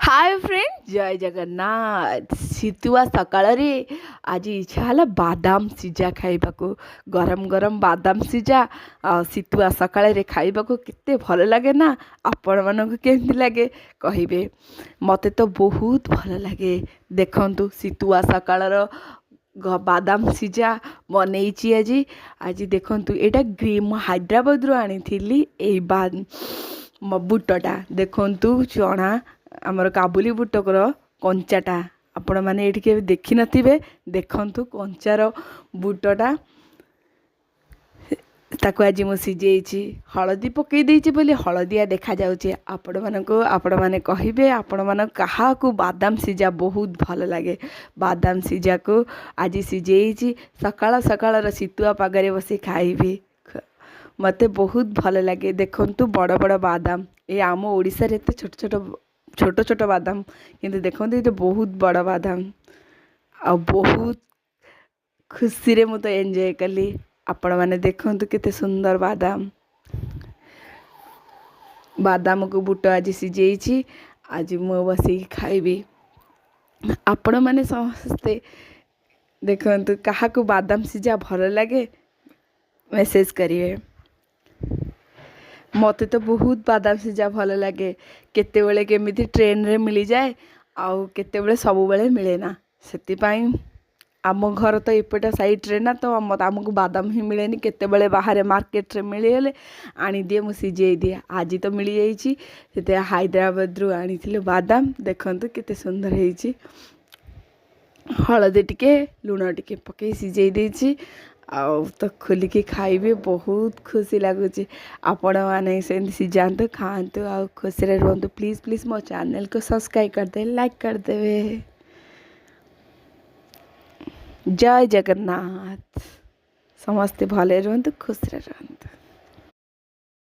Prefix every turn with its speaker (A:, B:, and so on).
A: Hi friend जय जगन्नाथ शीतुआ सकाळ आज इच्छा है बादाम सिझा खाइबाकू गरम गरम बादाम सिझा शीतुआ सकाळ खाइबाकू केते भल लगे ना। आपण मानक केमती लगे कहिबे मते तो बहुत भल लगे। देखंतु शीतुआ सकाळर बादाम सिझा बनई आज आज देखंतु एटा ग्रीम हैदराबाद रू आनी थी बुटटा देखंतु चना आमर काबुली बुटकर कंचाटा आपण मैंने ये के देखी नथिबे देखंतु कंचार बुटटा ताको आज मु सिझेइछि हलदी पकई देइछि बोली हलदिया देखा जाउछि। आपण माने कहिबे आपण मान काहाकू बादाम सिझा बहुत भल लगे। बादाम सिझा को आज सिझेइछि सकाळ सकाळ शीतुआ पागरे बसी खाइबी मते बहुत भल लगे। देखंतु बड़ बड़ बादाम ये आम ओडिसा रे एते छोट छोट बादाम किंतु देखंतु ये बहुत बड़ बादाम आ बहुत खुशी रे मु तो एंजॉय कली। आपण माने देखंतु केते सुंदर बादाम बादाम को बुट आज सिझेइछि आज मु बसी खाइबी। आपण माने समस्ते देखंतु काहाकू बादाम सिझा भल लगे मेसेज करिए। मते तो बहुत बादाम सिझा भल लगे। केतेबेले केमिति ट्रेन रे मिली जाए आउ केतेबेले सब बेले मिले ना सेति पाई आम घर तो एपटा साइड रे ना तो आमको बादाम ही मिलेनी। केतेबेले बाहर मार्केट रे मिलीगले आनी दिए मु सिझेई दिए। आज तो मिली जाइछि सेते हैदराबाद रू आनी बादाम देखंतु केते सुंदर हेइछि। हळदी टिके लुण टिके पकई सिझेई देइछि आउ तो खोलिकी खाइबे बहुत खुशी लगुच। आपण मैंने सिझातु खातु आउ खुशी रे रुहतु। प्लीज़ प्लीज़ मो चैनल को सब्सक्राइब करदे लाइक करदेवे। जय जगन्नाथ समस्ते भले रुहतु खुशी रे रुहतु।